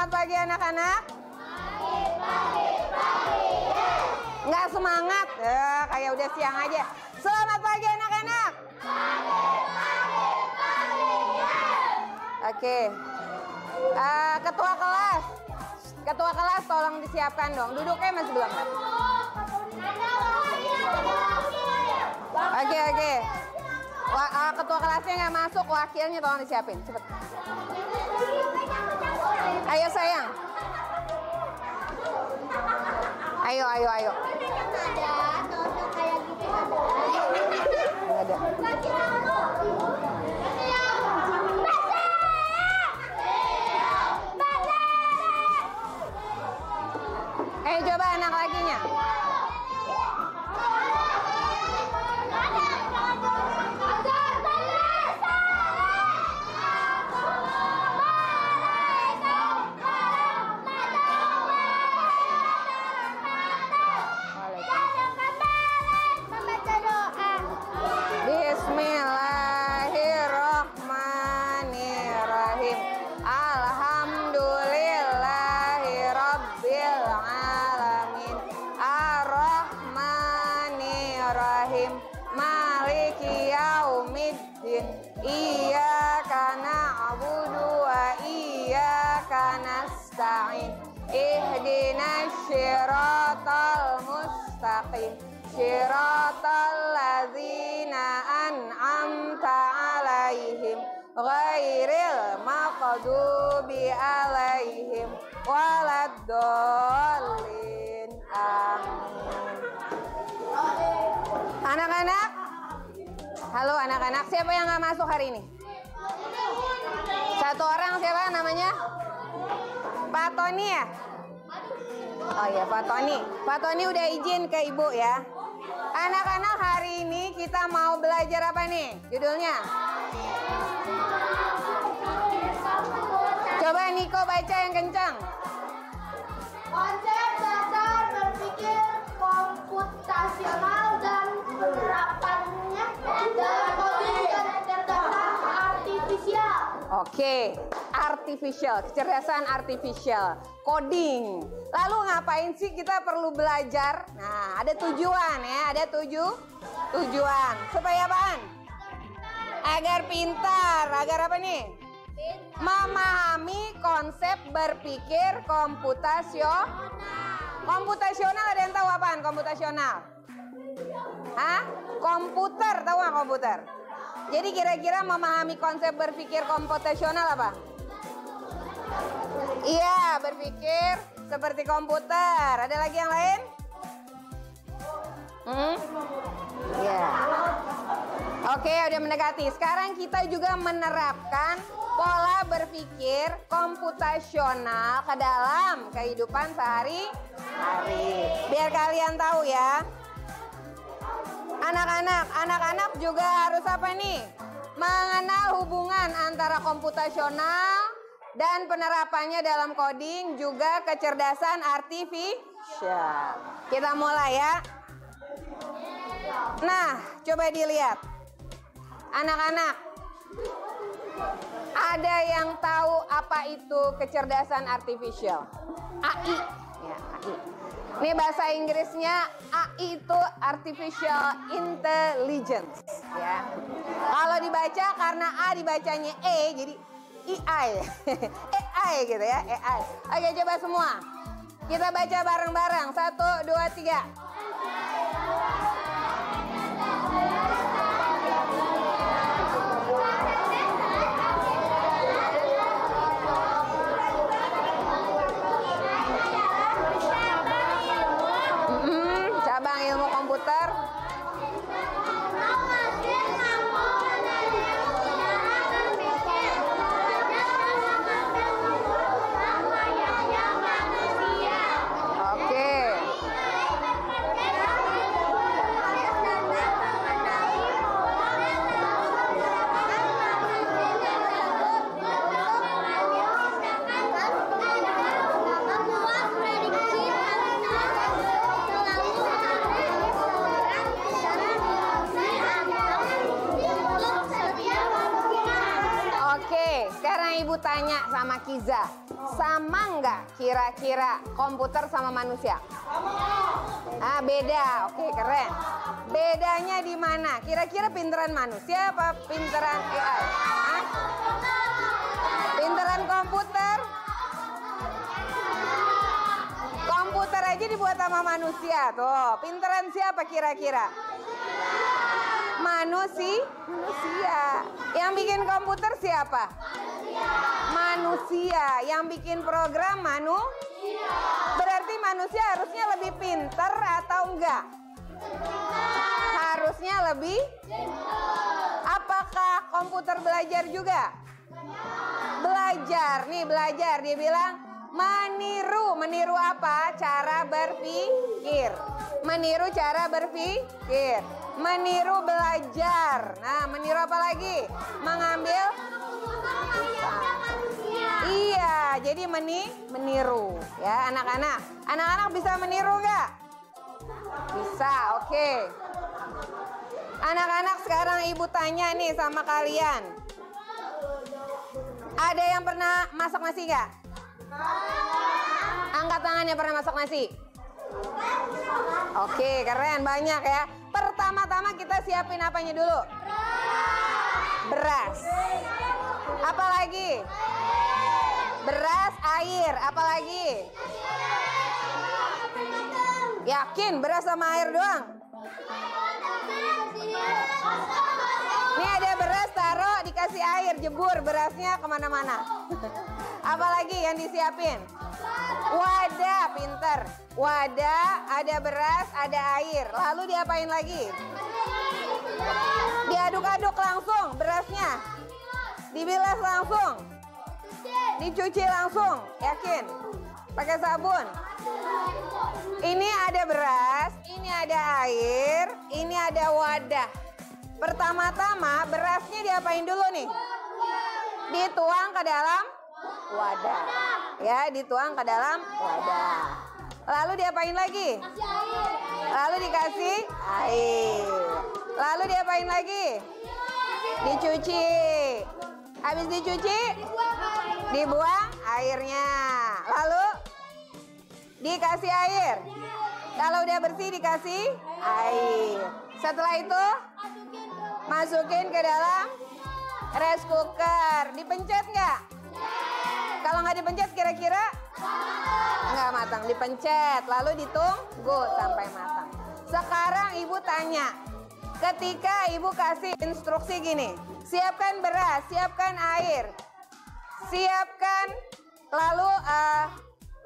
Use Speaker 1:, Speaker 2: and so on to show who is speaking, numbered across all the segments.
Speaker 1: Selamat pagi anak-anak. Nggak semangat, kayak udah siang aja. Selamat pagi anak-anak. Oke. Ketua kelas tolong disiapkan dong. Duduknya masih belum? Oke. Ketua kelasnya nggak masuk, wakilnya tolong disiapin. Cepet. Ayo sayang. Ayo. Ada. Ayo coba anak lakinya. Bismillahirrahmanirrahim. Alhamdulillahirabbil alamin. Arrahmanirrahim. Maliki yaumiddin. Iyyaka na'budu wa iyyaka nasta'in. Ihdinas siratal mustaqim. Siratal ladzina an'amta 'alaihim ghairil maghdubi 'alaihim waladdallin. Amin. Anak-anak, halo anak-anak, siapa yang nggak masuk hari ini? Satu orang, siapa namanya? Pak Tony ya? Oh iya, Pak Tony. Pak Tony udah izin ke ibu ya. Anak-anak, hari ini kita mau belajar apa nih? Judulnya? Coba Niko baca yang kencang.
Speaker 2: Konsep dasar berpikir komputasional dan penerapannya dalam coding dan kecerdasan artifisial.
Speaker 1: Oke, artificial, kecerdasan artificial, coding. Lalu ngapain sih kita perlu belajar? Nah, ada tujuan ya, ada tujuan. Supaya apaan? Agar pintar, agar apa nih? Memahami konsep berpikir komputasional. Komputasional, ada yang tahu apaan komputasional? Hah? Komputer, tahu nggak komputer? Jadi kira-kira memahami konsep berpikir komputasional apa? Iya, berpikir seperti komputer. Ada lagi yang lain? Iya. Oke, udah mendekati. Sekarang kita juga menerapkan pola berpikir komputasional ke dalam kehidupan sehari-hari. Biar kalian tahu ya. Anak-anak juga harus apa nih? Mengenal hubungan antara komputasional dan penerapannya dalam coding, juga kecerdasan artifisial. Kita mulai ya. Nah, coba dilihat. Anak-anak, ada yang tahu apa itu kecerdasan artifisial? AI. Ya, AI. Ini bahasa Inggrisnya AI itu artificial intelligence ya. Kalau dibaca karena A dibacanya E jadi AI. AI gitu ya, AI. Oke, coba semua. Kita baca bareng-bareng. 1, 2, 3. Cabang ilmu komputer. Oke. tanya sama Kiza, sama nggak kira-kira komputer sama manusia? Ah, beda. Oke, keren. Bedanya di mana? Kira-kira pinteran manusia apa pinteran AI? Hah? Pinteran komputer? Komputer aja dibuat sama manusia tuh. Pinteran siapa kira-kira? Manusia. Yang bikin komputer siapa? Manusia. Yang bikin program Berarti manusia harusnya lebih pinter atau enggak? Harusnya lebih. Apakah komputer belajar juga? Belajar. Nih belajar. Dia bilang meniru. Meniru apa? Cara berpikir. Meniru cara berpikir. Meniru belajar. Nah, meniru apa lagi? Mengambil. Iya, jadi meniru. Ya, anak-anak. Anak-anak bisa meniru nggak? Bisa, oke. Anak-anak, sekarang ibu tanya nih sama kalian. Ada yang pernah masak nasi nggak? Angkat tangan yang pernah masak nasi. Oke, keren, banyak ya. Pertama-tama kita siapin apanya dulu? Beras. Apa lagi? Beras, air. Apa lagi? Yakin beras sama air doang? Ini ada beras, taruh dikasih air, jebur berasnya kemana-mana. Apalagi yang disiapin? Wadah, pinter. Wadah, ada beras, ada air. Lalu diapain lagi? Diaduk-aduk langsung berasnya. Dibilas langsung. Dicuci langsung, yakin? Pakai sabun. Ini ada beras, ini ada air, ini ada wadah. Pertama-tama berasnya diapain dulu nih? Dituang ke dalam wadah. Ya, dituang ke dalam wadah. Lalu diapain lagi? Lalu dikasih air. Lalu diapain lagi? Dicuci. Habis dicuci, dibuang airnya. Lalu dikasih air. Kalau udah bersih dikasih air. Setelah itu masukin ke dalam rice cooker. Dipencet nggak? Kalau nggak dipencet kira-kira nggak matang. Dipencet, lalu ditunggu sampai matang. Sekarang ibu tanya, ketika ibu kasih instruksi gini, siapkan beras, siapkan air, siapkan, lalu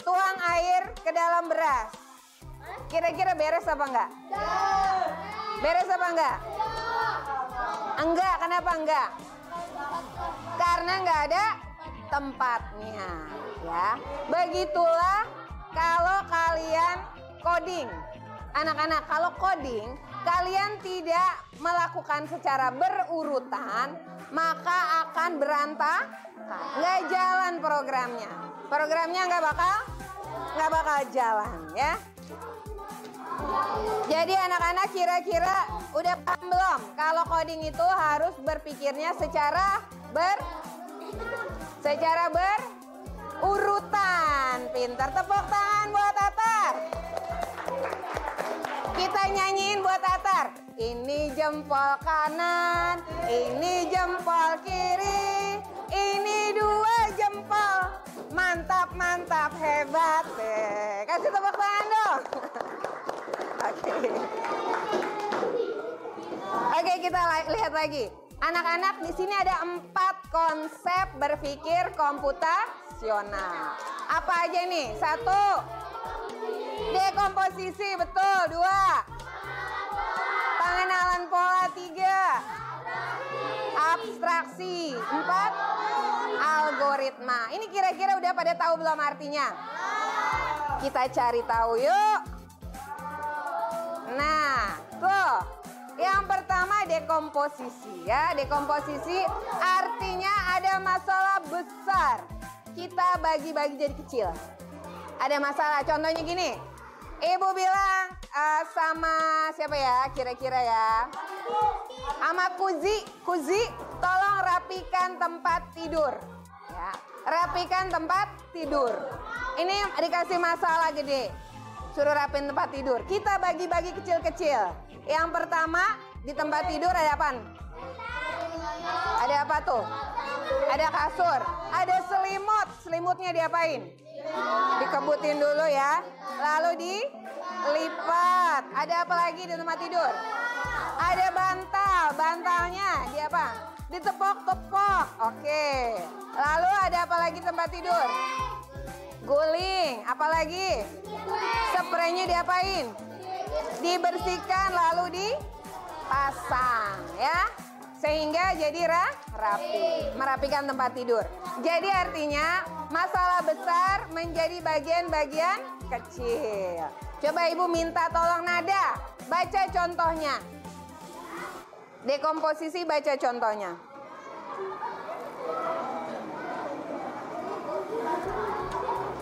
Speaker 1: tuang air ke dalam beras. Kira-kira beres apa enggak? Beres apa enggak? Enggak, kenapa enggak? Karena enggak ada tempatnya, ya. Begitulah kalau kalian coding. Anak-anak, kalau coding, kalian tidak melakukan secara berurutan, maka akan berantakan. Nggak jalan programnya. Programnya nggak bakal jalan, ya. Jadi anak-anak kira-kira udah paham belum? Kalau coding itu harus berpikirnya secara berurutan. Pintar, tepuk tangan buat Atar. Kita nyanyiin buat Atar. Ini jempol kanan, ini jempol kiri, ini dua jempol. Mantap, mantap, hebat. Kasih tepuk tangan dong. Oke, kita lihat lagi. Anak-anak, di sini ada 4 konsep berpikir komputasional. Apa aja nih? 1, dekomposisi, betul. 2, pengenalan pola. 3, abstraksi. 4, algoritma. Ini kira-kira udah pada tahu belum artinya? Kita cari tahu yuk. Nah, tuh. Yang pertama dekomposisi, ya. Dekomposisi artinya ada masalah besar. Kita bagi-bagi jadi kecil. Ada masalah, contohnya gini. Ibu bilang sama siapa ya kira-kira ya? Sama Kuzi, tolong rapikan tempat tidur. Ya, Ya. Rapikan tempat tidur. Ini dikasih masalah gede. Suruh rapiin tempat tidur. Kita bagi-bagi kecil-kecil. Yang pertama, di tempat tidur ada apa? Ada apa tuh? Ada kasur. Ada selimut. Selimutnya diapain? Dikebutin dulu ya. Lalu dilipat. Ada apa lagi di tempat tidur? Ada bantal. Bantalnya di apa? Ditepok-tepok. Oke. Lalu ada apa lagi tempat tidur? Guling. Apalagi? Spraynya diapain? Dibersihkan lalu dipasang ya. Sehingga jadi rapi. Merapikan tempat tidur. Jadi artinya masalah besar menjadi bagian-bagian kecil. Coba Ibu minta tolong Nada. Baca contohnya. Dekomposisi baca contohnya.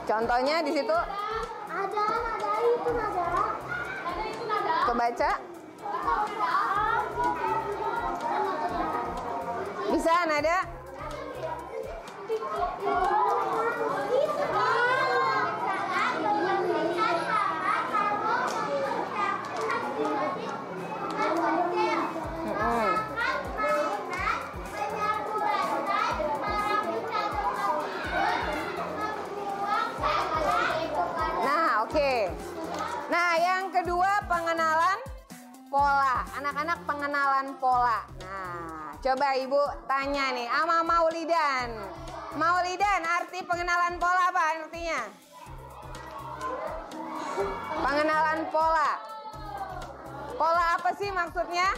Speaker 1: Contohnya di situ
Speaker 2: Ada itu nada.
Speaker 1: kebaca. Bisa Nada? Nah, oke. Nah, yang kedua pengenalan pola. Anak-anak pengenalan pola. Nah, coba Ibu tanya nih sama Maulidan. Maulidan, arti pengenalan pola apa artinya? Pengenalan pola. Pola apa sih maksudnya?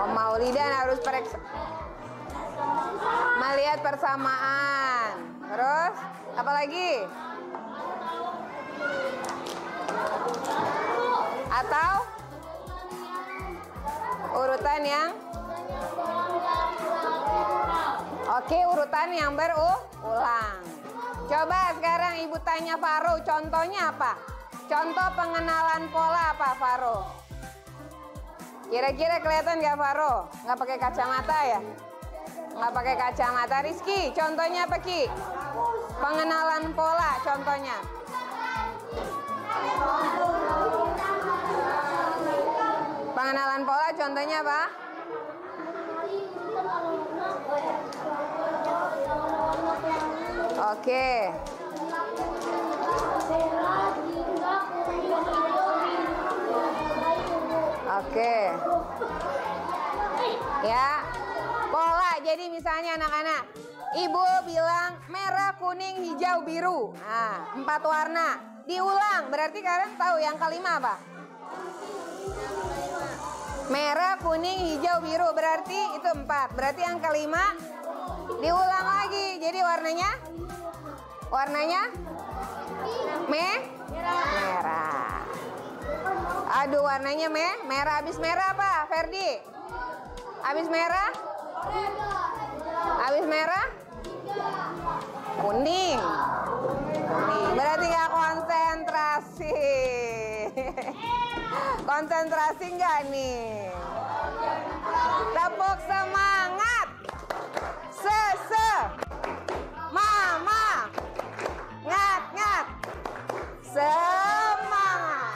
Speaker 1: Oh, Maulidan harus melihat persamaan. Terus, apa lagi? Atau urutan yang oke, urutan yang berulang. Coba sekarang Ibu tanya Faro, contohnya apa? Contoh pengenalan pola apa Faro? Kira-kira kelihatan nggak Faro? Nggak pakai kacamata ya? Nggak pakai kacamata. Rizky, contohnya apa Ki? Pengenalan pola contohnya. Pengenalan pola contohnya apa? Oke. Oke. Ya. Pola. Jadi misalnya anak-anak, Ibu bilang merah, kuning, hijau, biru. Nah, 4 warna. Diulang. Berarti kalian tahu yang kelima apa? Merah, kuning, hijau, biru. Berarti itu 4. Berarti yang kelima diulang lagi. Jadi warnanya? Warnanya? Merah. Aduh, warnanya merah. Habis merah apa, Ferdi? Habis merah? Habis merah? Kuning. Kuning. Berarti nggak konsentrasi. Konsentrasi nggak nih? Tepuk semangat. Mama. Ngat. Semangat.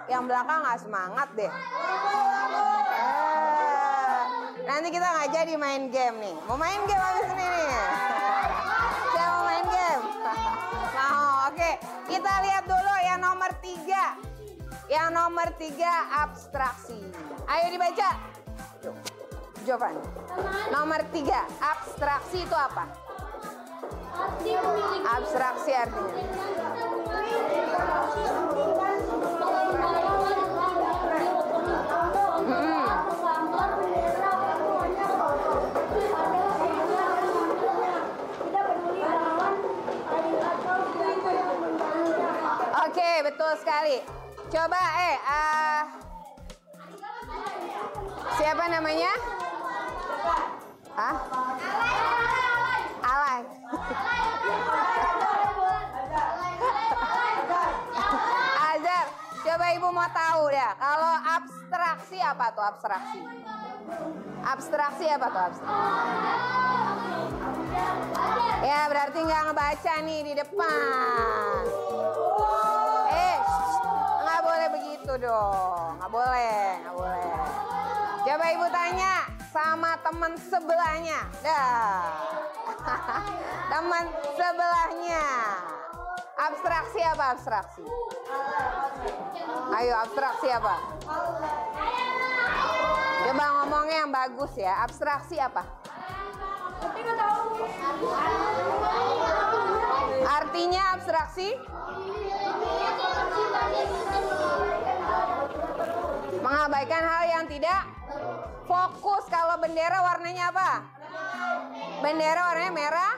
Speaker 1: Yang belakang nggak semangat deh. Nanti kita nggak jadi main game nih. Mau main game habis ini nih. Siapa mau main game? Nah, oke. Kita lihat dulu yang nomor 3. Yang nomor 3 abstraksi. Ayo dibaca. Jovan. Nomor 3 abstraksi itu apa? Abstraksi artinya. Oke, betul sekali. Coba siapa namanya? Alay. Azhar. Coba Ibu mau tahu ya, kalau abstraksi apa tuh abstraksi? Abstraksi apa tuh abstraksi? Ya berarti nggak ngebaca nih di depan. Nggak boleh begitu dong, nggak boleh, nggak boleh. Coba ibu tanya sama teman sebelahnya, dah. Teman sebelahnya. Abstraksi apa abstraksi? Ayo abstraksi apa? Coba ngomongnya yang bagus ya. Abstraksi apa? Artinya abstraksi? Mengabaikan hal yang tidak fokus. Kalau bendera warnanya apa? Bendera warnanya merah.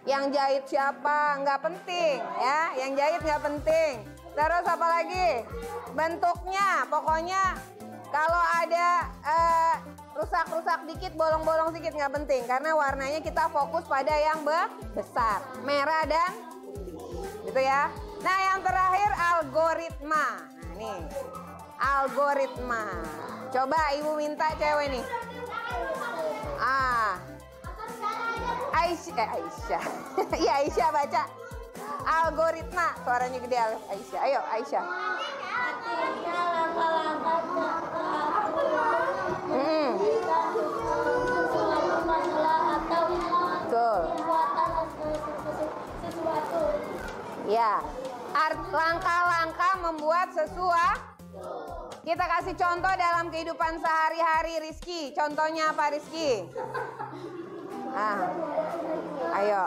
Speaker 1: Yang jahit siapa? Nggak penting ya. Yang jahit nggak penting. Terus apa lagi? Bentuknya. Pokoknya kalau ada rusak-rusak dikit, bolong-bolong sedikit nggak penting. Karena warnanya kita fokus pada yang besar. Merah dan putih. Gitu ya. Nah yang terakhir algoritma. Nah nih. Algoritma. Coba ibu minta cewek nih. Aisyah. Iya Aisyah baca. Algoritma. Suaranya gede Aisyah. Ayo Aisyah.
Speaker 2: Artinya langkah-langkah sesuatu masalah atau pembuatan sesuatu.
Speaker 1: Ya. Langkah-langkah membuat sesuatu. Kita kasih contoh dalam kehidupan sehari-hari Rizky. Contohnya apa Rizky? Ayo.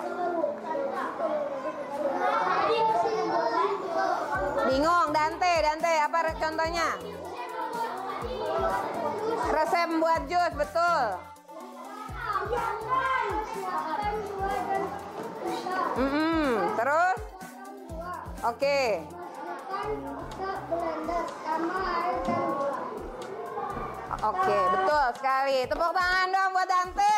Speaker 1: Bingung Dante apa contohnya? Resep membuat jus, betul. Terus? Oke. Oke, betul sekali. Tepuk tangan dong buat Dante.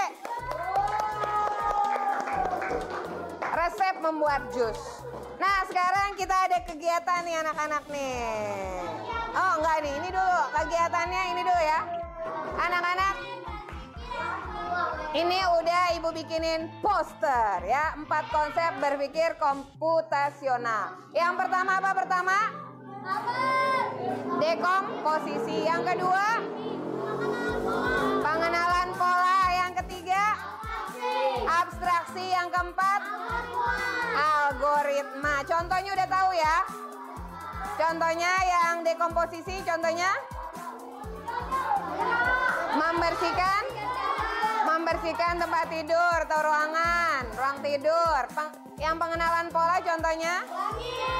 Speaker 1: Resep membuat jus. Nah, sekarang kita ada kegiatan nih anak-anak nih. Oh, enggak nih, ini dulu. Kegiatannya ini dulu ya. Anak-anak, ini udah ibu bikinin poster ya. 4 konsep berpikir komputasional. Yang pertama apa pertama? Dekomposisi. Yang kedua? Pengenalan pola. Yang ketiga? Abstraksi. Yang keempat? Algoritma. Contohnya udah tahu ya? Contohnya yang dekomposisi, contohnya? Membersihkan tempat tidur atau ruang tidur. Yang pengenalan pola contohnya?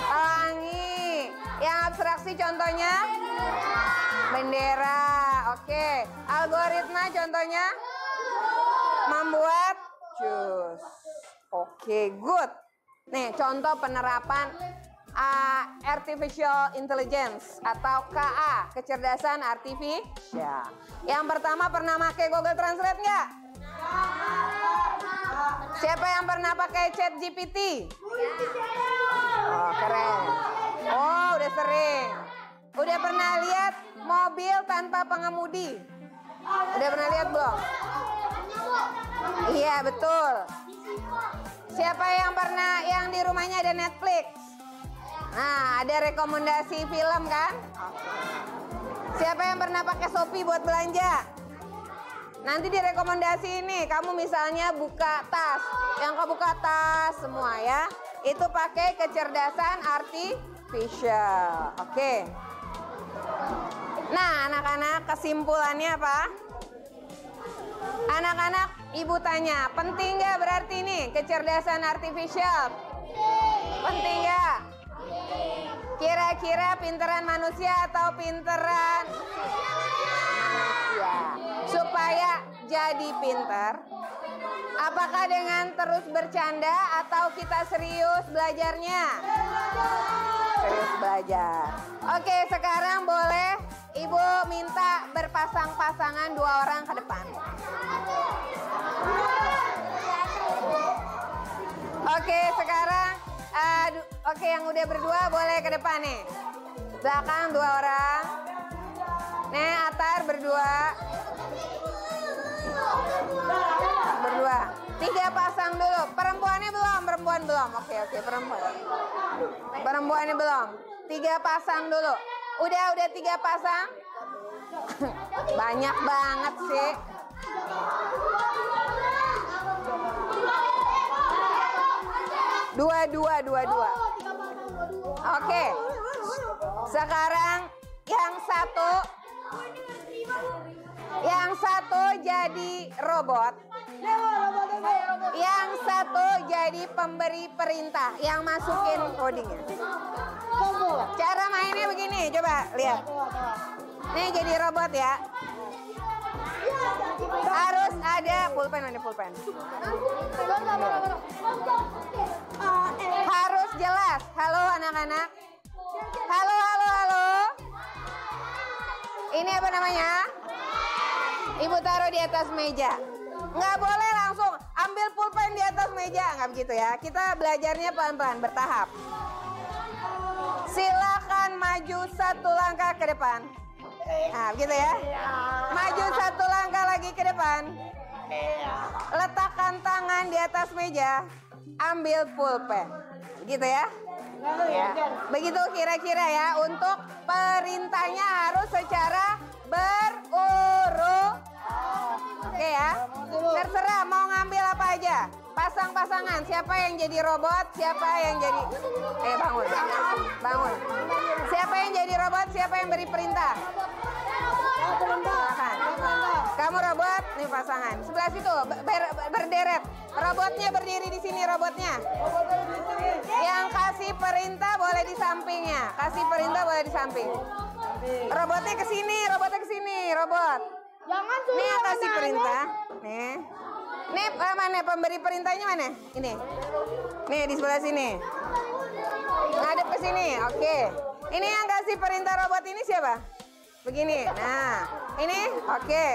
Speaker 1: Pelangi. Yang abstraksi contohnya? Bendera. Oke. Algoritma contohnya? Membuat jus. Oke, good. Nih, contoh penerapan Artificial Intelligence atau KA, kecerdasan artifisial. Yang pertama pernah pakai Google Translate nggak? Siapa yang pernah pakai ChatGPT? Oh, keren. Oh, udah sering. Udah pernah lihat mobil tanpa pengemudi? Udah pernah lihat belum? Iya, betul. Siapa yang pernah yang di rumahnya ada Netflix? Nah, ada rekomendasi film kan? Siapa yang pernah pakai Shopee buat belanja? Nanti direkomendasi ini, kamu misalnya buka tas, yang kebuka tas semua ya, itu pakai kecerdasan artifisial. Oke. Nah, anak-anak kesimpulannya apa? Anak-anak, ibu tanya, penting nggak berarti nih kecerdasan artifisial? Penting nggak? Kira-kira pinteran manusia atau pinteran manusia? Supaya jadi pinter, apakah dengan terus bercanda atau kita serius belajarnya? Serius belajar. Oke, sekarang boleh ibu minta berpasang-pasangan 2 orang ke depan. Oke, sekarang oke yang udah berdua boleh ke depan nih. Silakan 2 orang. Nih Atar berdua. 3 pasang dulu. Perempuannya belum, perempuan belum. Oke, perempuan. Perempuannya belum. 3 pasang dulu. Udah 3 pasang. Banyak banget sih. Dua. Oke. Sekarang yang satu jadi robot. Yang satu jadi pemberi perintah yang masukin codingnya. Cara mainnya begini, coba lihat. Nih jadi robot ya. Harus ada pulpen, mana pulpen? Harus jelas. Halo anak-anak. Halo. Ini apa namanya? Ibu taruh di atas meja. Nggak boleh langsung ambil pulpen di atas meja. Nggak begitu ya. Kita belajarnya pelan-pelan, bertahap. Silakan maju 1 langkah ke depan. Nah, begitu ya. Maju 1 langkah lagi ke depan. Letakkan tangan di atas meja. Ambil pulpen. Begitu ya. Ya. Begitu kira-kira ya. Untuk perintahnya harus secara berurut. Oke ya. Terserah mau ngambil apa aja. Pasang-pasangan. Siapa yang jadi robot, siapa yang jadi... bangun. Siapa yang jadi robot, siapa yang beri perintah. Silakan. Kamu robot, nih pasangan. Sebelah situ berderet. Robotnya berdiri di sini, robotnya. Yang kasih perintah boleh di sampingnya. Kasih perintah boleh di samping. Robotnya ke sini, robot.
Speaker 2: Jangan
Speaker 1: Nih yang kasih perintah. Nih mana pemberi perintahnya mana? Ini. Nih di sebelah sini. Ngadep ke sini. Oke. Ini yang kasih perintah robot ini siapa? Begini. Nah, ini oke.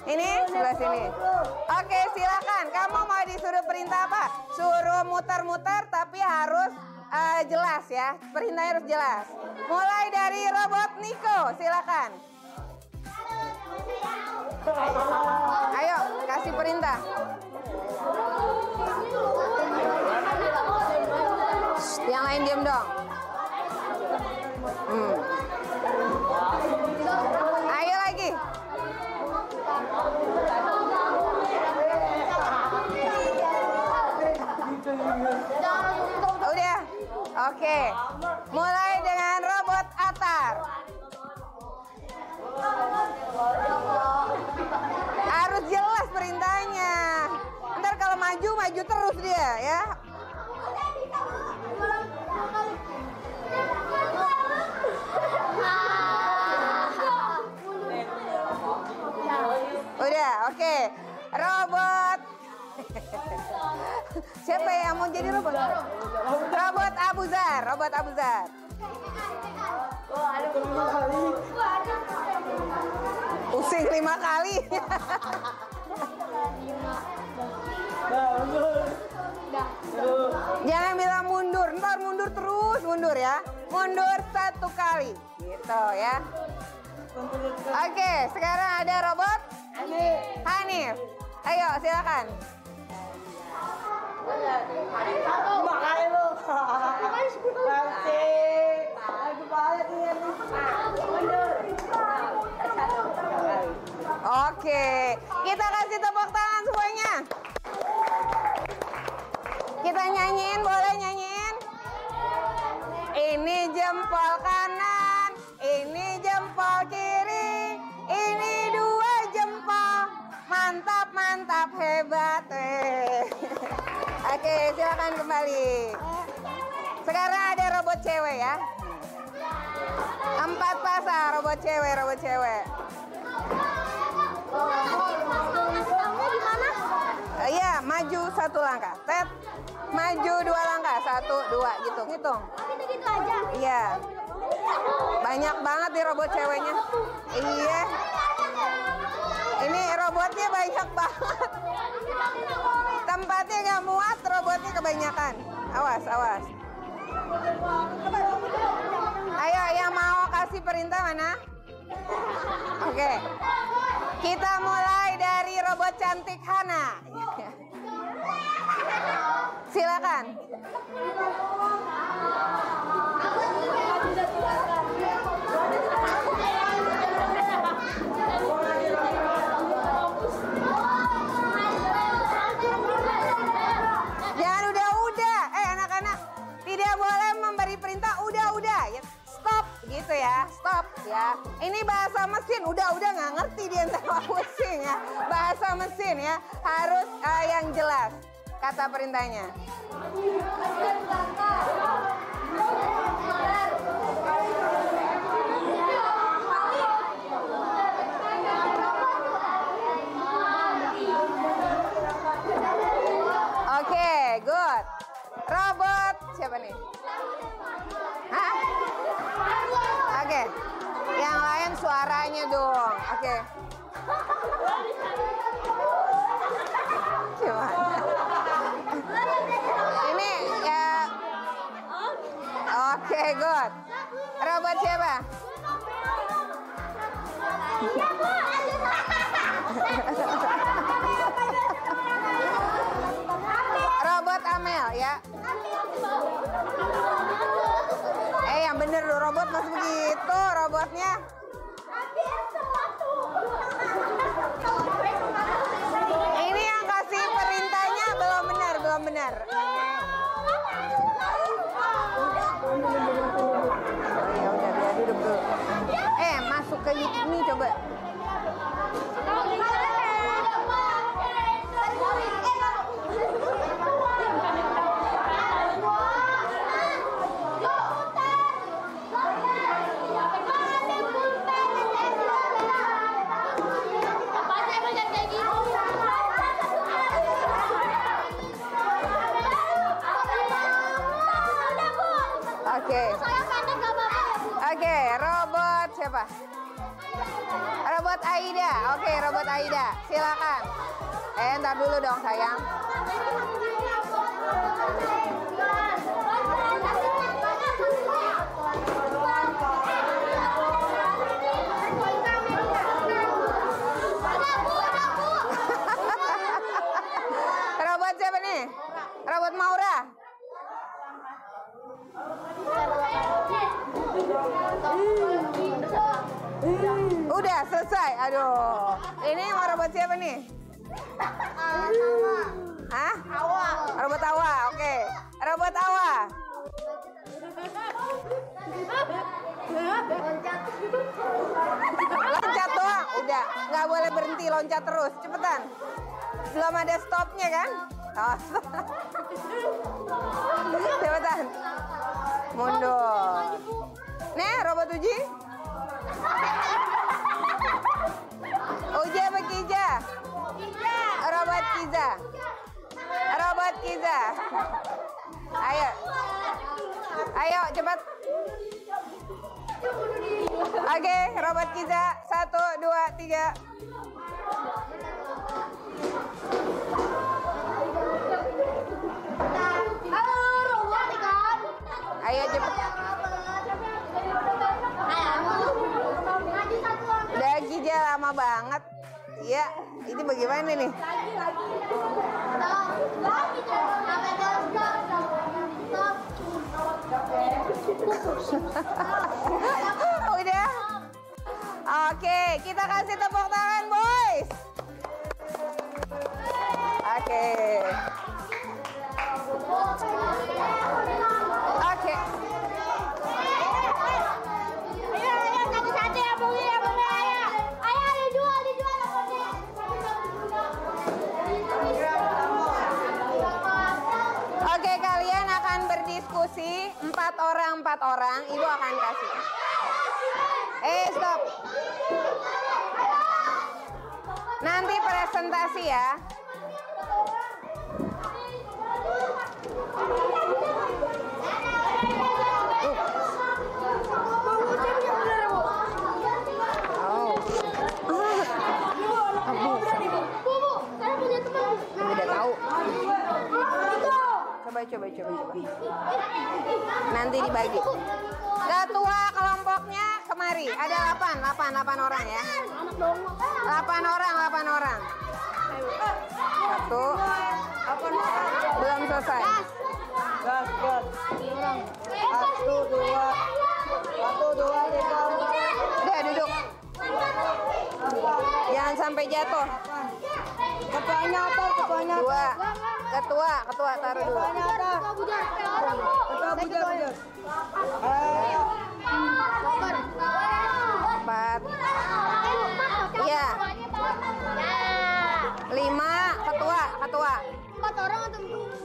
Speaker 1: Ini sebelah sini. Oke, silakan. Kamu mau disuruh perintah apa? Suruh muter-muter tapi harus jelas ya. Perintahnya harus jelas. Mulai dari robot Niko, silakan. Ayo, kasih perintah. Yang lain diam dong. Ayo lagi. Udah. Oke. Mulai dengan robot Atar. Harus jelas perintahnya. Ntar kalau maju terus dia ya. Udah, oke. Robot. Siapa yang mau jadi robot? Robot Abuzar. Pusing 5 kali. Jangan bilang mundur, ntar mundur ya. Mundur 1 kali, gitu ya. Oke, sekarang ada robot Hanif. Ayo, silakan. Oke, kita kasih tepuk tangan semuanya. Kita nyanyiin, boleh nyanyiin? Ini jempol kanan, ini jempol kiri, ini 2 jempol. Mantap, mantap, hebat. Oke, silakan kembali. Sekarang ada robot cewek ya. 4 pasang robot cewek. Iya, maju 1 langkah. Tet, maju 2 langkah. 1, 2, gitu, hitung.
Speaker 2: Gitu aja.
Speaker 1: Iya. Banyak banget nih robot ceweknya. Iya. Ini robotnya banyak banget. Tempatnya nggak muat, robotnya kebanyakan. Awas. Ayo yang mau kasih perintah mana? Oke. Kita mulai dari robot cantik Hana. Silakan. Jangan udah-udah. Anak-anak tidak boleh memberi perintah udah-udah. Ya, stop gitu ya. Stop ya. Ini bahasa mesin. Udah-udah nggak ngerti dia sama pusing ya. Bahasa mesin ya. Harus yang jelas kata perintahnya. Oke, good. Robot siapa nih? Hah? Oke. Yang lain suaranya dong. Oke. Gimana? Ini ya. Oke, good. Robot siapa? Robot Amel ya. Yang bener loh, robot masih begitu robotnya. Ini yang kasih perintahnya belum benar. Ya udah biar duduk dulu. Masuk ke ini coba. Oke, robot siapa? Robot Aida. Oke, robot Aida. Silakan. Ntar dulu dong sayang. Robot siapa nih? Robot Maura. Udah selesai. Aduh. Ini mau robot siapa nih? Hah? Awa. Robot Awa. Oke. Robot Awa. Loncat doang. Udah. Nggak boleh berhenti, loncat terus. Cepetan. Belum ada stopnya kan? Oh. Cepetan. Mundur. Nih, robot Uji. Uji apa Kiza? Robot Kiza. Robot Kiza. Ayo. Ayo, cepat. Oke, robot Kiza. 1, 2, 3. Ayo cepet. Udah Kiza lama banget. Iya, ini bagaimana nih? Udah. Oke, kita kasih tepuk tangan, boys. Oke. Oke. Oke, kalian akan berdiskusi 4 orang, Ibu akan kasih. Stop. Nanti presentasi ya. Udah tahu. Coba. Nanti dibagi. Ketua kelompoknya kemana? lari. Ada 8 orang ya. 8 orang. 1. Belum selesai.
Speaker 3: Gas. 1, 2, 3, 4.
Speaker 1: Udah duduk. Jangan sampai jatuh.
Speaker 3: Ketuanya atas, ketuanya atas.
Speaker 1: 2. Ketua taruh dulu.
Speaker 3: Ketuanya atas. Ketua bujar.
Speaker 1: 4. Iya. 5. Ketua.
Speaker 2: 4 orang atau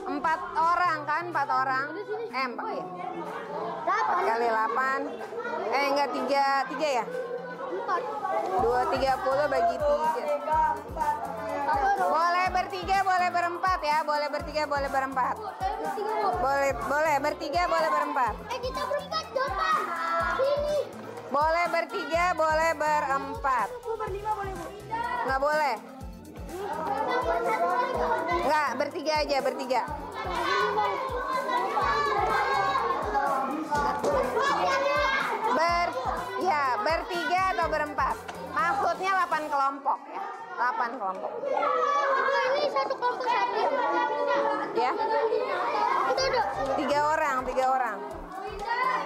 Speaker 1: 4 orang kan? 4 orang. 4 ya. 4 kali 8. Enggak 3 ya? 2, 30 bagi 3. Boleh bertiga, boleh berempat ya. Boleh bertiga, boleh berempat. Boleh bertiga, boleh berempat.
Speaker 2: kita berempat dong, Pak. Sini.
Speaker 1: Boleh bertiga, boleh berempat.
Speaker 2: Berlima boleh, Bu?
Speaker 1: Nggak boleh. Nggak, bertiga aja, bertiga. Bertiga atau berempat. Maksudnya 8 kelompok ya. 8 kelompok.
Speaker 2: Ini satu kelompok satu.
Speaker 1: Ya.
Speaker 2: Itu ada.
Speaker 1: 3 orang.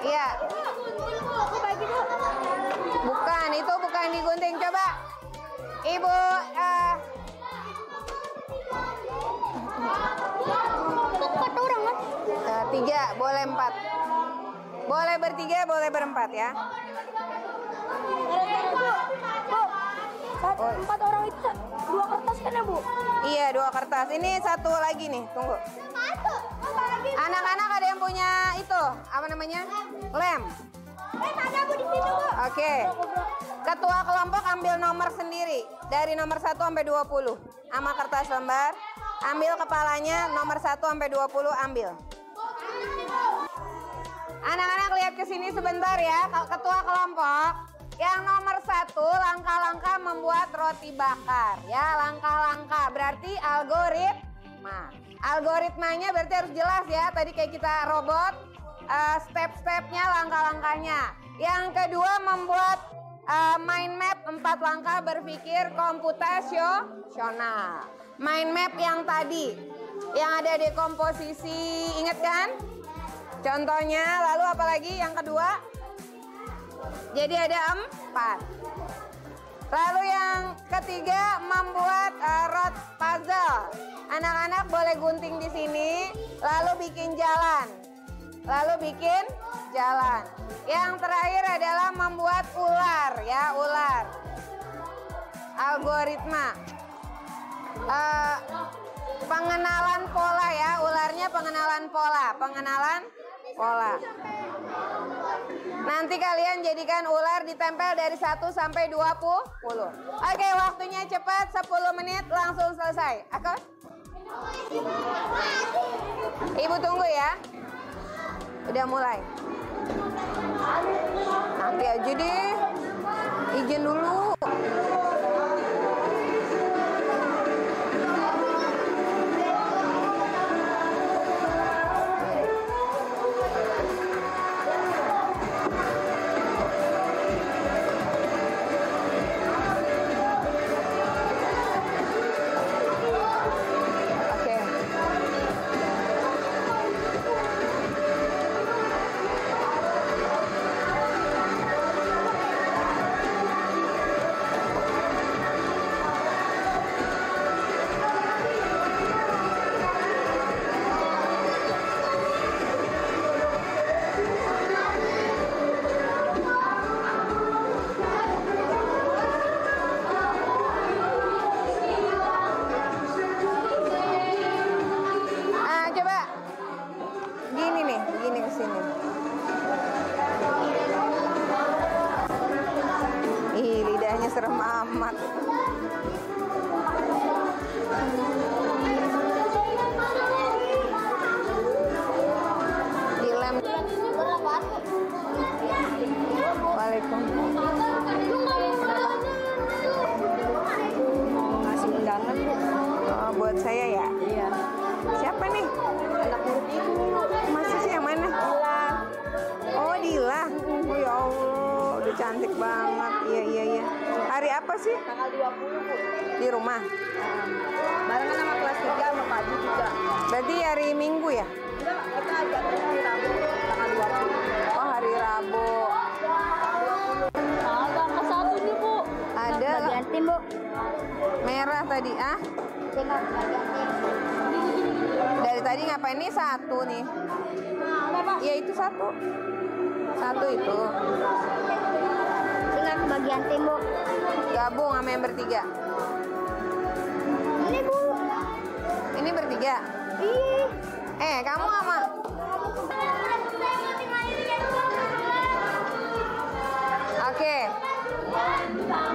Speaker 1: Iya.
Speaker 2: Aku bagi, Bu.
Speaker 1: Bukan, itu bukan digunting. Coba. Ibu,
Speaker 2: 4 orang kan?
Speaker 1: 3, boleh 4. Boleh bertiga, boleh berempat ya.
Speaker 2: Bu, 4 orang itu 2 kertas kan ya, Bu?
Speaker 1: Iya, 2 kertas. Ini satu lagi nih, tunggu. Anak-anak ada yang punya itu, apa namanya? Lem.
Speaker 2: Ada, Bu, di situ, Bu.
Speaker 1: Oke. Ketua kelompok ambil nomor sendiri. Dari nomor 1 sampai 20. Sama kertas lembar. Ambil kepalanya nomor 1 sampai 20, ambil. Anak-anak lihat ke sini sebentar ya. Ketua kelompok yang nomor 1 langkah-langkah membuat roti bakar ya. Langkah-langkah berarti algoritma. Algoritmanya berarti harus jelas ya. Tadi kayak kita robot, step-stepnya, langkah-langkahnya. Yang kedua membuat mind map 4 langkah berpikir komputasional. Mind map yang tadi yang ada di komposisi, ingat kan? Contohnya, lalu apa lagi yang kedua? Jadi ada 4. Lalu yang ketiga membuat road puzzle. Anak-anak boleh gunting di sini, lalu bikin jalan. Yang terakhir adalah membuat ular ya, ular. Algoritma. Pengenalan pola ya, ularnya pengenalan pola. Nanti kalian jadikan ular ditempel dari 1 sampai 20. Oke, waktunya cepat, 10 menit langsung selesai. Aku? Ibu tunggu ya. Udah mulai. Nanti aja deh. Izin dulu. Serem amat. Dilem. Waalaikumsalam.
Speaker 3: Ngasih undangan, Bu.
Speaker 1: Oh, buat saya ya?
Speaker 3: Iya.
Speaker 1: Siapa nih?
Speaker 3: Anak murid Ibu.
Speaker 1: Masih sih yang mana?
Speaker 3: Dila.
Speaker 1: Oh, Dila. Oh ya Allah, udah cantik cantik banget. Iya. Hari apa sih?
Speaker 3: Tanggal 20, Bu.
Speaker 1: Di rumah.
Speaker 3: Barengan sama kelas 3 sama Pak Haji juga.
Speaker 1: Berarti hari Minggu ya?
Speaker 3: Enggak, kita jadwalnya hari Rabu tanggal 20.
Speaker 1: Oh, hari Rabu.
Speaker 2: Agak ke satu nih, Bu.
Speaker 1: Ada
Speaker 2: Bagian tim, Bu.
Speaker 1: merah tadi, ah?
Speaker 2: Tengok bagian tim.
Speaker 1: Dari tadi ngapain nih? Satu nih. Iya, itu satu. Satu itu.
Speaker 2: Tengok bagian tim, Bu.
Speaker 1: Gabung sama yang bertiga.
Speaker 2: Ini, Bu.
Speaker 1: Ini bertiga.
Speaker 2: Ih.
Speaker 1: Kamu sama Oke.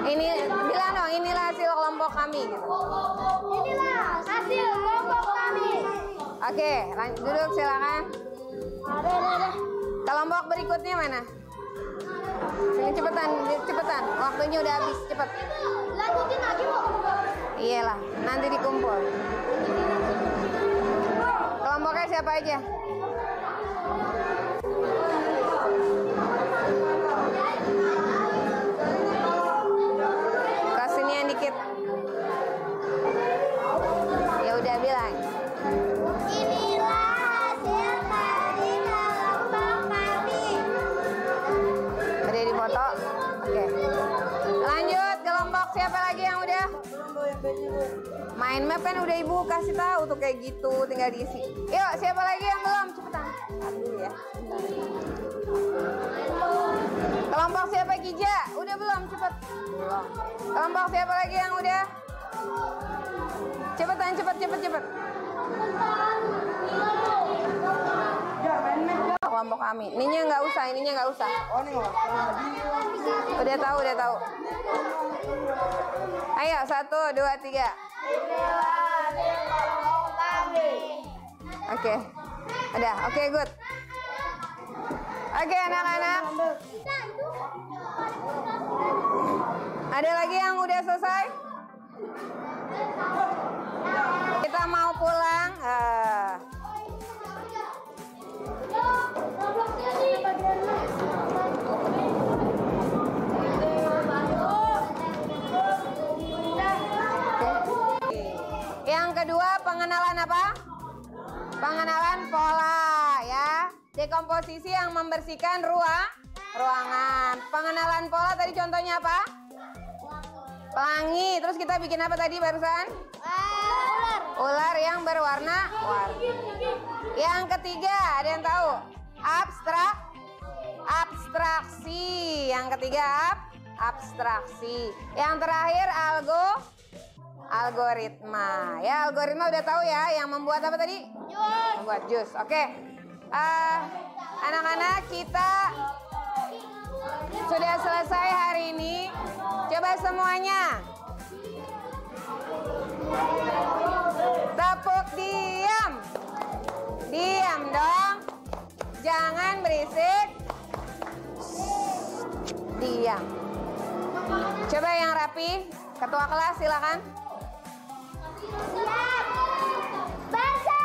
Speaker 1: Ini bilang dong, inilah hasil kelompok kami gitu.
Speaker 2: Inilah hasil kelompok kami.
Speaker 1: Oke, duduk silakan.
Speaker 2: Ada.
Speaker 1: Kelompok berikutnya mana? Sini cepetan. Waktunya udah habis, cepet.
Speaker 2: Lanjutin lagi, Bu.
Speaker 1: Iyalah, nanti dikumpul. Kelompoknya siapa aja? Kesinian dikit. Ya udah bilang.
Speaker 2: Inilah hasil dari kelompok kami.
Speaker 1: Udah difoto? Oke. Lanjut, kelompok siapa lagi yang udah?
Speaker 3: Belum, Bu, yang B-nya, Bu.
Speaker 1: Mind map kan udah ibu kasih tahu tuh kayak gitu, tinggal diisi. Yuk, siapa lagi yang belum? Cepetan. Tahan dulu ya. Kelompok siapa Kija? Udah belum? Cepet. Belum. Kelompok siapa lagi yang udah? Cepetan, cepet. Kelompok kami. Ininya nggak usah.
Speaker 3: Oh, nih, Bu.
Speaker 1: Udah tahu. Ayo, 1, 2, 3. Oke. Udah, oke, good. Oke, anak-anak. Ada lagi yang udah selesai? Kita mau pulang. Yang kedua, pengenalan apa? Pengenalan pola ya. Dekomposisi yang membersihkan ruangan. Pengenalan pola tadi contohnya apa? Pelangi. Terus kita bikin apa tadi barusan? Ular yang berwarna-warni. Yang ketiga, ada yang tahu? Abstraksi. Yang ketiga abstraksi. Yang terakhir algoritma. Ya, algoritma udah tahu ya, yang membuat apa tadi? Membuat jus. Oke. Anak-anak, kita sudah selesai hari ini. Coba semuanya tepuk diam. Diam dong. Jangan berisik. Diam. Coba yang rapi. Ketua kelas silakan.
Speaker 2: Siap. Baca.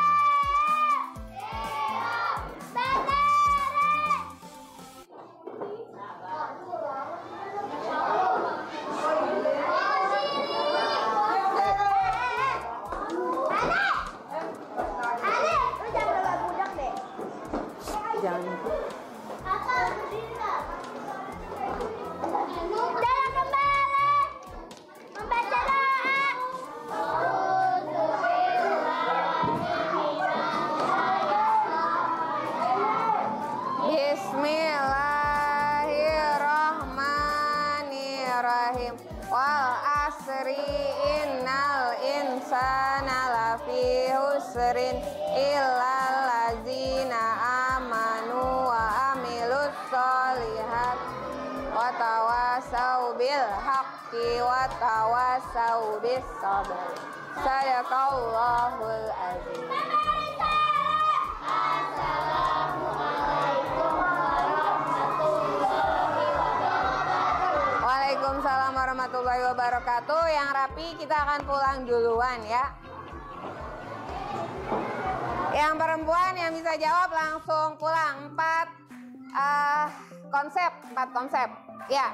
Speaker 1: Jangan.
Speaker 2: Dalam kembali membaca doa.
Speaker 1: Bismillahirrahmanirrahim. Wal asri innal insana lafi husrin illal ladzina amanu wa amilus solihat wa tawasau bil haqqi wa tawasau bis sabr. Sadaqallahul azim. Waalaikumsalam warahmatullahi wabarakatuh. Yang rapi kita akan pulang duluan ya. Yang perempuan yang bisa jawab langsung pulang. 4 konsep. Ya.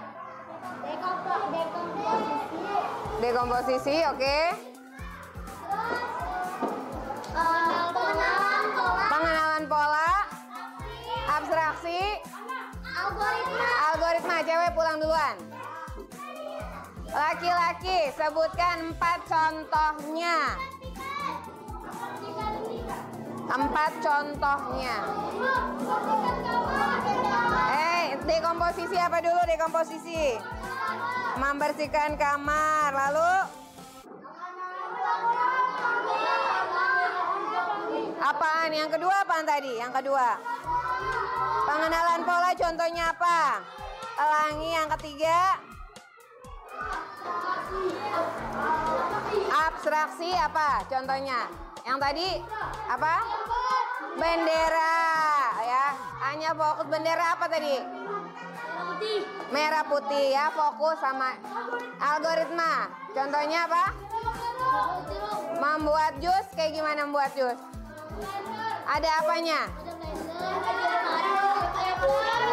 Speaker 1: Dekomposisi, oke. Pengenalan pola. Abstraksi. Algoritma, cewek pulang duluan. Laki-laki, sebutkan 4 contohnya. 4 contohnya. Dekomposisi apa dulu? Dekomposisi. Membersihkan kamar, lalu apaan? Yang kedua apaan tadi? Yang kedua. Pengenalan pola, contohnya apa? Pelangi. Yang ketiga. Abstraksi apa? Contohnya. Yang tadi apa? Bendera, ya. Hanya fokus bendera apa tadi? Merah putih, ya. Fokus sama algoritma. Contohnya apa? Membuat jus, kayak gimana membuat jus? Ada apanya?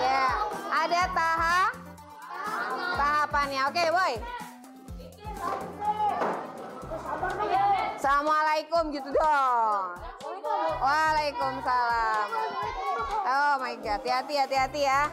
Speaker 1: Ya, ada tahapannya. Oke, boy. Assalamualaikum gitu dong. Waalaikumsalam. Oh my god, hati-hati ya.